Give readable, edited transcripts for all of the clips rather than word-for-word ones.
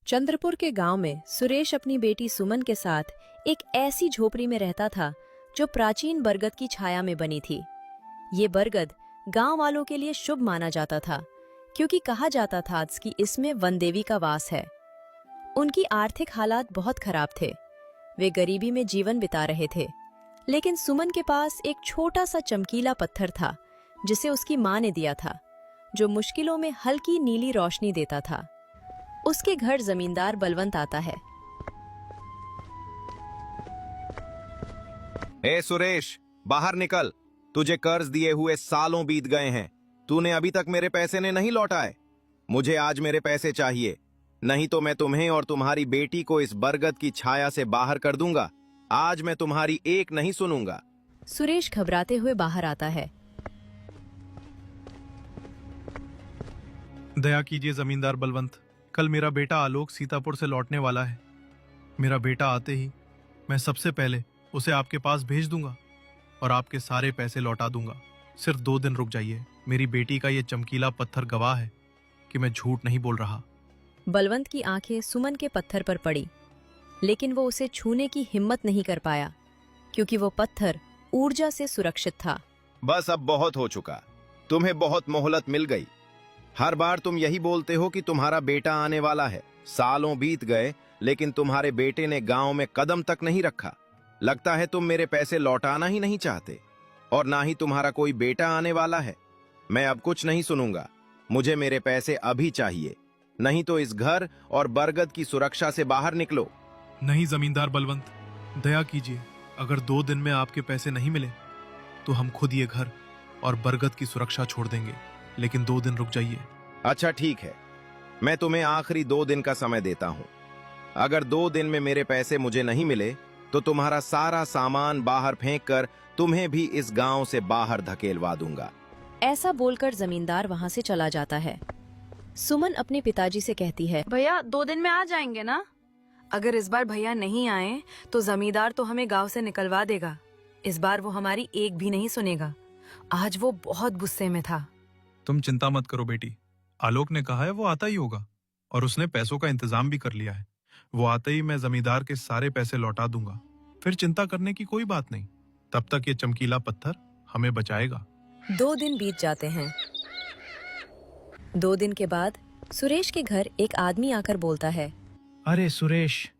चंद्रपुर के गांव में सुरेश अपनी बेटी सुमन के साथ एक ऐसी झोपड़ी में रहता था जो प्राचीन बरगद की छाया में बनी थी। ये बरगद गांव वालों के लिए शुभ माना जाता था क्योंकि कहा जाता था कि इसमें वन देवी का वास है। उनकी आर्थिक हालात बहुत खराब थे, वे गरीबी में जीवन बिता रहे थे, लेकिन सुमन के पास एक छोटा सा चमकीला पत्थर था जिसे उसकी माँ ने दिया था, जो मुश्किलों में हल्की नीली रोशनी देता था। उसके घर जमींदार बलवंत आता है। ए सुरेश, बाहर निकल। तुझे कर्ज दिए हुए सालों बीत गए हैं, तूने अभी तक मेरे पैसे ने नहीं लौटाए। मुझे आज मेरे पैसे चाहिए, नहीं तो मैं तुम्हें और तुम्हारी बेटी को इस बरगद की छाया से बाहर कर दूंगा। आज मैं तुम्हारी एक नहीं सुनूंगा। सुरेश घबराते हुए बाहर आता है। दया कीजिए जमींदार बलवंत, कल मेरा बेटा आलोक सीतापुर से लौटने वाला है। मेरा बेटा आते ही मैं सबसे पहले उसे आपके पास भेज दूंगा और आपके सारे पैसे लौटा दूंगा। सिर्फ 2 दिन रुक जाइए। मेरी बेटी का ये चमकीला पत्थर गवाह है कि मैं झूठ नहीं बोल रहा। बलवंत की आंखें सुमन के पत्थर पर पड़ी, लेकिन वो उसे छूने की हिम्मत नहीं कर पाया क्योंकि वो पत्थर ऊर्जा से सुरक्षित था। बस अब बहुत हो चुका, तुम्हें बहुत मोहलत मिल गई। हर बार तुम यही बोलते हो कि तुम्हारा बेटा आने वाला है। सालों बीत गए लेकिन तुम्हारे बेटे ने गांव में कदम तक नहीं रखा। लगता है तुम मेरे पैसे लौटाना ही नहीं चाहते, और ना ही तुम्हारा कोई बेटा आने वाला है। मैं अब कुछ नहीं सुनूंगा, मुझे मेरे पैसे अभी चाहिए, नहीं तो इस घर और बरगद की सुरक्षा से बाहर निकलो। नहीं जमींदार बलवंत, दया कीजिए। अगर 2 दिन में आपके पैसे नहीं मिले तो हम खुद ये घर और बरगद की सुरक्षा छोड़ देंगे, लेकिन 2 दिन रुक जाइए। अच्छा ठीक है, मैं तुम्हें आखिरी 2 दिन का समय देता हूं। अगर 2 दिन में मेरे पैसे मुझे नहीं मिले तो तुम्हारा सारा सामान बाहर फेंक कर तुम्हें भी इस गांव से बाहर धकेलवा दूंगा। ऐसा बोलकर जमींदार वहां से चला जाता है। सुमन अपने पिताजी से कहती है, भैया 2 दिन में आ जाएंगे ना? अगर इस बार भैया नहीं आए तो जमींदार तो हमें गांव से निकलवा देगा। इस बार वो हमारी एक भी नहीं सुनेगा। आज वो बहुत गुस्से में था। तुम चिंता मत करो बेटी, आलोक ने कहा है वो आता ही होगा और उसने पैसों का इंतजाम भी कर लिया है। वो आते ही मैं जमींदार के सारे पैसे लौटा दूंगा, फिर चिंता करने की कोई बात नहीं। तब तक ये चमकीला पत्थर हमें बचाएगा। 2 दिन बीत जाते हैं। 2 दिन के बाद सुरेश के घर एक आदमी आकर बोलता है, अरे सुरेश,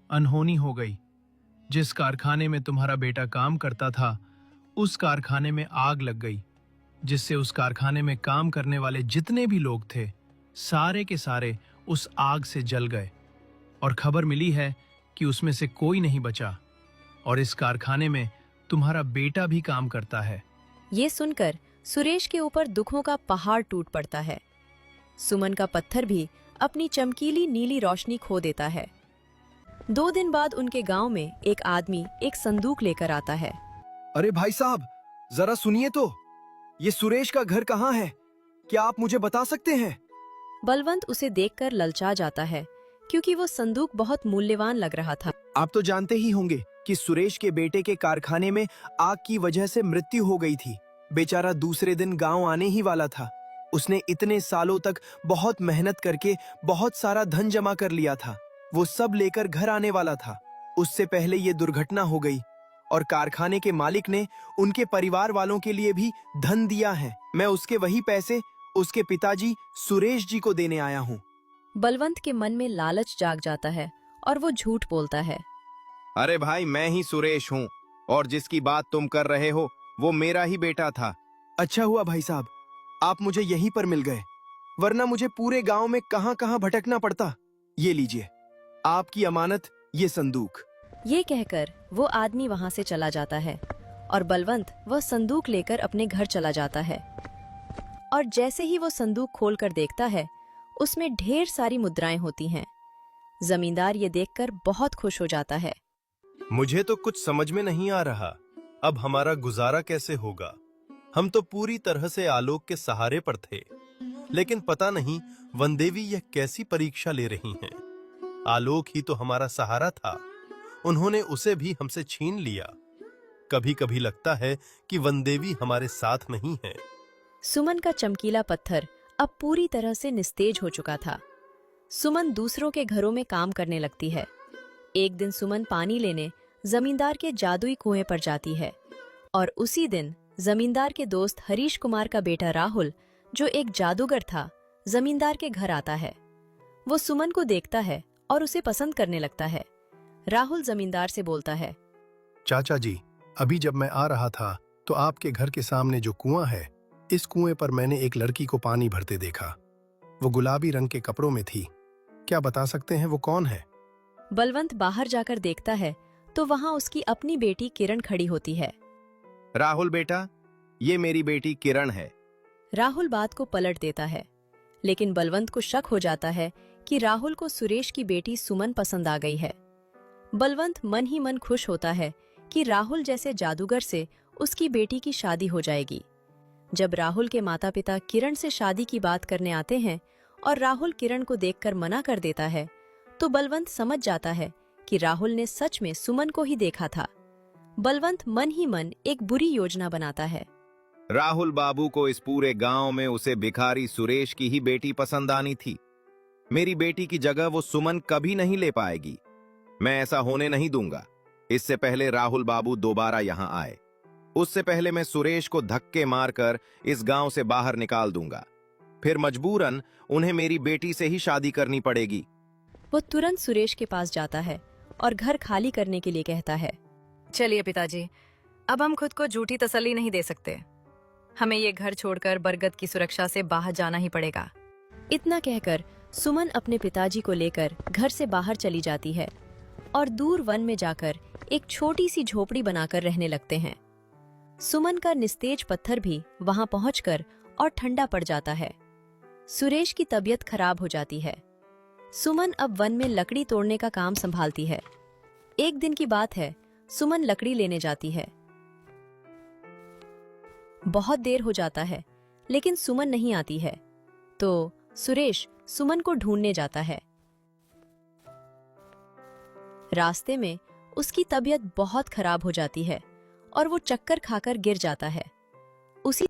अनहोनी हो गई। जिस कारखाने में तुम्हारा बेटा काम करता था उस कारखाने में आग लग गई, जिससे उस कारखाने में काम करने वाले जितने भी लोग थे सारे के सारे उस आग से जल गए, और खबर मिली है कि उसमें से कोई नहीं बचा, और इस कारखाने में तुम्हारा बेटा भी काम करता है। ये सुनकर सुरेश के ऊपर दुखों का पहाड़ टूट पड़ता है। सुमन का पत्थर भी अपनी चमकीली नीली रोशनी खो देता है। 2 दिन बाद उनके गांव में एक आदमी एक संदूक लेकर आता है। अरे भाई साहब, जरा सुनिए तो, ये सुरेश का घर कहाँ है? क्या आप मुझे बता सकते हैं? बलवंत उसे देखकर ललचा जाता है क्योंकि वो संदूक बहुत मूल्यवान लग रहा था। आप तो जानते ही होंगे कि सुरेश के बेटे के कारखाने में आग की वजह से मृत्यु हो गई थी। बेचारा दूसरे दिन गांव आने ही वाला था। उसने इतने सालों तक बहुत मेहनत करके बहुत सारा धन जमा कर लिया था। वो सब लेकर घर आने वाला था। उससे पहले ये दुर्घटना हो गई और कारखाने के मालिक ने उनके परिवार वालों के लिए भी धन दिया है। मैं उसके वही पैसे उसके पिताजी सुरेश जी को देने आया हूँ। बलवंत के मन में लालच जाग जाता है और वो झूठ बोलता है। अरे भाई, मैं ही सुरेश हूँ, और जिसकी बात तुम कर रहे हो वो मेरा ही बेटा था। अच्छा हुआ भाई साहब, आप मुझे यहीं पर मिल गए, वरना मुझे पूरे गांव में कहां कहां भटकना पड़ता। ये लीजिए आपकी अमानत, ये संदूक। ये कहकर वो आदमी वहां से चला जाता है और बलवंत वह संदूक लेकर अपने घर चला जाता है। और जैसे ही वो संदूक खोलकर देखता है, उसमें ढेर सारी मुद्राएं होती हैं। जमींदार ये देखकर बहुत खुश हो जाता है। मुझे तो कुछ समझ में नहीं आ रहा, अब हमारा गुजारा कैसे होगा? हम तो पूरी तरह से आलोक के सहारे पर थे, लेकिन पता नहीं वनदेवी यह कैसी परीक्षा ले रही हैं। आलोक ही तो हमारा सहारा था, उन्होंने उसे भी हमसे छीन लिया। कभी कभी लगता है कि वनदेवी हमारे साथ नहीं है। सुमन का चमकीला पत्थर अब पूरी तरह से निस्तेज हो चुका था। सुमन दूसरों के घरों में काम करने लगती है। एक दिन सुमन पानी लेने जमींदार के जादुई कुएं पर जाती है और उसी दिन जमींदार के दोस्त हरीश कुमार का बेटा राहुल, जो एक जादूगर था, जमींदार के घर आता है। वो सुमन को देखता है और उसे पसंद करने लगता है। राहुल जमींदार से बोलता है, चाचा जी, अभी जब मैं आ रहा था तो आपके घर के सामने जो कुआं है, इस कुएं पर मैंने एक लड़की को पानी भरते देखा। वो गुलाबी रंग के कपड़ों में थी। क्या बता सकते हैं वो कौन है? बलवंत बाहर जाकर देखता है तो वहां उसकी अपनी बेटी किरण खड़ी होती है। राहुल बेटा, ये मेरी बेटी किरण है। राहुल बात को पलट देता है, लेकिन बलवंत को शक हो जाता है कि राहुल को सुरेश की बेटी सुमन पसंद आ गई है। बलवंत मन ही मन खुश होता है कि राहुल जैसे जादूगर से उसकी बेटी की शादी हो जाएगी। जब राहुल के माता पिता किरण से शादी की बात करने आते हैं और राहुल किरण को देखकर मना कर देता है, तो बलवंत समझ जाता है कि राहुल ने सच में सुमन को ही देखा था। बलवंत मन ही मन एक बुरी योजना बनाता है। राहुल बाबू को इस पूरे गांव में उसे भिखारी सुरेश की ही बेटी पसंद आनी थी। मेरी बेटी की जगह वो सुमन कभी नहीं ले पाएगी। मैं ऐसा होने नहीं दूंगा। इससे पहले राहुल बाबू दोबारा यहां आए, उससे पहले मैं सुरेश को धक्के मारकर इस गांव से बाहर निकाल दूंगा। फिर मजबूरन उन्हें मेरी बेटी से ही शादी करनी पड़ेगी। वो तुरंत सुरेश के पास जाता है और घर खाली करने के लिए कहता है। चलिए पिताजी, अब हम खुद को झूठी तसल्ली नहीं दे सकते। हमें ये घर छोड़कर बरगद की सुरक्षा से बाहर जाना ही पड़ेगा। इतना कहकर सुमन अपने पिताजी को लेकर घर से बाहर चली जाती है और दूर वन में जाकर एक छोटी सी झोपड़ी बनाकर रहने लगते हैं। सुमन का निस्तेज पत्थर भी वहां पहुंचकर और ठंडा पड़ जाता है। सुरेश की तबीयत खराब हो जाती है। सुमन अब वन में लकड़ी तोड़ने का काम संभालती है। एक दिन की बात है, सुमन लकड़ी लेने जाती है। बहुत देर हो जाता है, लेकिन सुमन नहीं आती है, तो सुरेश सुमन को ढूंढने जाता है। रास्ते में उसकी तबीयत बहुत खराब हो जाती है और वो चक्कर खाकर गिर जाता है। उसी